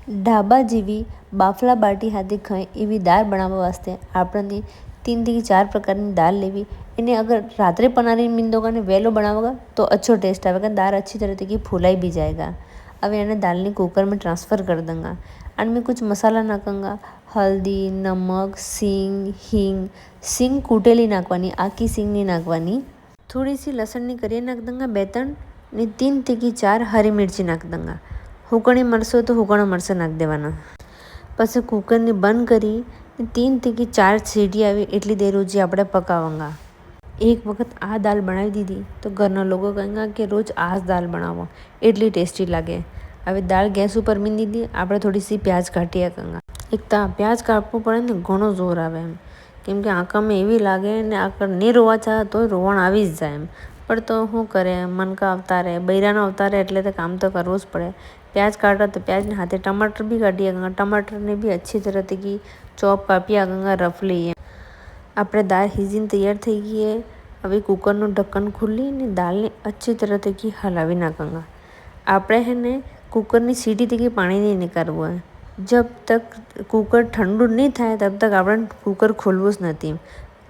ढाबा જેવી બાફલા બાટી હાથે ખાય એવી દાળ બનાવવા વાસ્તે આપણને 3 થી 4 પ્રકારની दाल लेवी। इन्हें अगर रात्रे पनारी मिन दोगा ने वेलो बनाओगा तो अच्छो टेस्ट आएगा, दाल अच्छी तरह से फुलाई भी जाएगा। अब इन्हें दाल ने कुकर में ट्रांसफ़र कर दूँगा। एंड में कुछ मसाला नाखूँगा, हल्दी, नमक, हींग। सींग कूटेली नाखवानी, आखी सींग नहीं नाखवानी। थोड़ी सी लसण की करी नाख दूँगा, 2-3 ने 3 થી 4 हरी मिर्ची नाख दूँगा। हुकणी मरचो तो हुकणो मरचो नाख देवाना। पछी कुकर ने बंद करी 3 થી 4 सीटी आवे एटली देर रोजी आपणे पकावांगा। एक वक्त आ दाल बनावी दीधी तो घरना लोगो कहेंगा कि रोज आज दाल बनावो, एटली टेस्टी लागे। हवे दाल गैस पर मीन दीधी, आपणे थोड़ी सी प्याज काटिया करेंगा। एक तो प्याज काटवू पड़े ने घणो जोर आवे एम, केम के आंखा में एवी लागे ने आकर नहीं रोवा चाहे तो रोवण आवी ज जाए एम। पर तो शू करे, मनका अवतारे, बૈરાનો अवतारे एटले तो काम तो करवू ज पड़े। प्याज काटा तो प्याज ने हाथे टमाटर भी काटिया करेंगा। टमाटर ने भी अच्छी तरह की चॉप कापिया करेंगा रफली। આપણે દાળ હિજીને તૈયાર થઈ ગઈ है। હવે કુકરનું ઢક્કન ખુલ્લી ને દાળને अच्छी तरह થી હલાવી નાખूंगा। આપણે है ने કુકરની सीटी થી પાણી नहीं निकालવું है। जब तक કુકર ठंडू नहीं થાય तब तक આપણે કુકર ખોલવું જ નથી।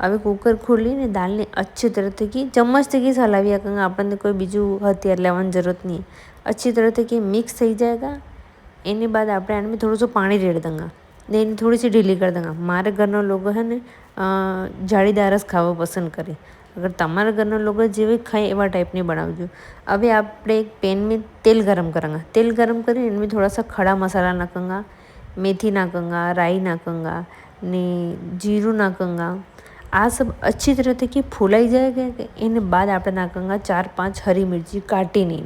હવે કુકર ખોલીને દાળને अच्छी तरह થી ચમચથી હલાવ્યા કरेंगे। આપણને કોઈ બીજું હથિયાર લેવાની જરૂરત नहीं। अच्छी तरह થી मिक्स થઈ जाएगा। एने बाद આપણે આને थोड़ा सा पानी रेड़ देंगे ने इन्हें थोड़ी सी ढीली कर देंगे। मारे घरना लोग है ने जाळीदार ज खावा पसंद करे। अगर तमारे घरना लोग जेवी खाए एवा टाइपनी बनावजो। अभी आपणे एक पेन में तेल गरम करेंगे। तेल गरम करी इनमें थोड़ा सा खड़ा मसाला नाखूँगा, मेथी नाखूँगा, राई नाखूँगा ने जीरू नाखूँगा। आ सब अच्छी तरह से फूलाई जाएगा। इन बाद आप नाखूँगा 4-5 हरी मिर्ची काटीने।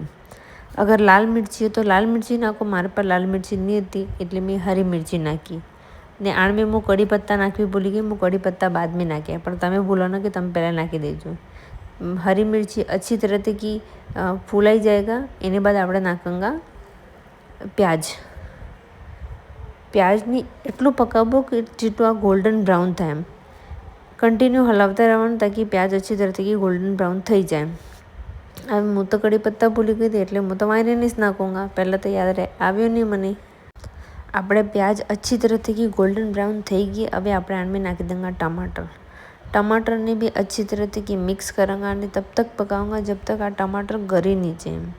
अगर लाल मिर्ची हो तो लाल मिर्ची नाखो, मारे पर लाल मिर्ची नहीं थी एटले मैं हरी मिर्ची नाखी ने आण में हूँ कड़ी पत्ता नाखवी भूली गई। हूँ कड़ी पत्ता बाद में नाख्या, पर तमे भूलो ना कि तमे पहला नाखी देजो। हरी मिर्ची अच्छी तरह से की फूलाई जाएगा। एने बाद आप नाखूँगा प्याज। प्याज ने एटलू पकावो कि जेटलू आ गोल्डन ब्राउन थाय एम। कंटिन्यू हलावता रहवानुं ताकि प्याज अच्छी तरह से गोल्डन ब्राउन थई जाए। अब हूँ तो कड़ी पत्ता भूली गई थी एटले हूँ तो वायरीने ज नाखूँगा, पहला तो याद आव्यो नहीं मने। આપણે प्याज अच्छी तरह से गोल्डन ब्राउन थी गई। अभी आप में नाखी देंगे टमाटर। टमाटर ने भी अच्छी तरह से मिक्स करूँगा और तब तक पकाऊंगा जब तक आ टमाटर गरी नहीं जाए।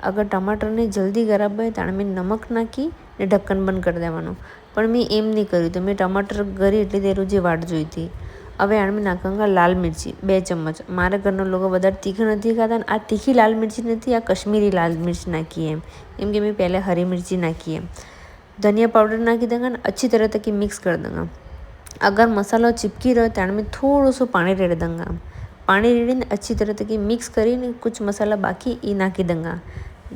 अगर टमाटर ने जल्दी गरम हो तो में नमक नाखी ने ढक्कन बंद कर देवानुं, पर मैं एम नहीं कर्युं तो मैं टमाटर गरी एटली देर जी वाट जोई थी। हवे आने में नाखूँगा लाल मिर्ची 2 चम्मच। मारे घरना लोग वधारे तीखी नहीं खाता। आ तीखी लाल मिर्ची नहीं, आ कश्मीरी लाल मिर्च नाखी है एम कि मैं पहले हरी मिर्ची नाखी है। धनिया पाउडर नाखी देंगे, अच्छी तरह तक मिक्स कर देंगे। अगर मसाला चिपकी रहे तो में थोड़ा सा पानी रेड़ देंगे। पानी रेड़ीने अच्छी तरह तक मिक्स करीने कुछ मसाला बाकी ये नाखी देंगे,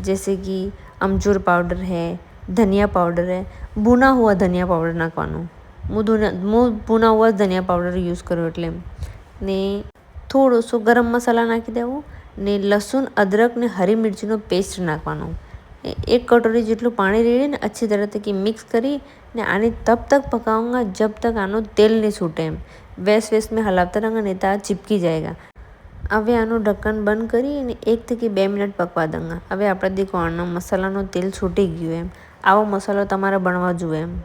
जैसे कि अमचूर पाउडर है, धनिया पाउडर है। भुना हुआ धनिया पाउडर नाखवानुं। मुँ भुना हुआ धनिया पाउडर यूज करूँ एटले ने थोड़ो सो गरम मसाला नाखी देवो ने लसूण, अदरक ने हरी मिर्चीनो पेस्ट नाखवानो। 1 कटोरी जेटलू पानी रेड़ीने अच्छी तरह से मिक्स करी ने आने तब तक पकाऊंगा जब तक आनो तेल नहीं छूटे। वेस्ट में हलावता रहेंगे नहीं तो आ चिपकी जाएगा। हवे आनो ढक्कन बंद करी 1 થી 2 मिनिट पकवा देंगे। हवे आपणे देखो आनो मसालानो तेल छूटी गयुं एम। आवो मसालो तमारे बनवा जोईए एम।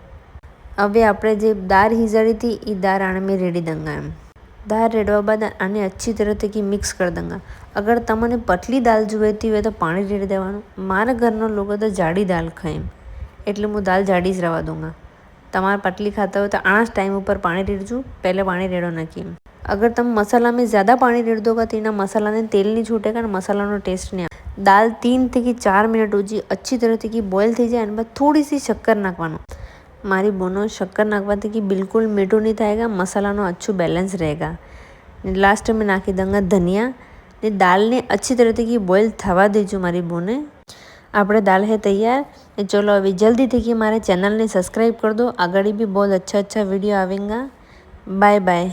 हवे आपणे जे दाळ हीजाड़ी थी ई दाळ आने में रेड़ी देंगे एम। दाल रेड़वा बाद आने अच्छी तरह से मिक्स कर देंगे। अगर तमने पतली दाल जोईती हो तो पानी रेड़ देवानुं। मारा घरना लोग तो जाड़ी दाल खाए एटले हूँ दाल जाड़ी ज रवा दूँगा। तमारे पतली खाता हो तो आना टाइम पर पानी रेड़जो, पहले पानी रेड़ो नाखी। अगर तुम मसाला में ज़्यादा पानी रेड़ दोगा तो इना मसाला ने तेल नहीं छूटेगा और मसाला टेस्ट नहीं आएगा। दाल 3 થી 4 मिनट उजी अच्छी तरह से बॉयल थी जाए बाद थोड़ी सी शक्कर नाखवानुं। मारी बोनो शक्कर नाखवाती कि बिल्कुल मीठो नहीं थाएगा, मसाला अच्छो बैलेंस रहेगा। लास्ट में नाखी देंगे धनिया ने दाल ने अच्छी तरह से बॉयल थवा दीजो मारी बोने। आपणे दाल है तैयार। चलो अभी जल्दी थी कि हमारे चैनल ने सब्सक्राइब कर दो। आगे भी बहुत अच्छा वीडियो आवेगा। Bye bye.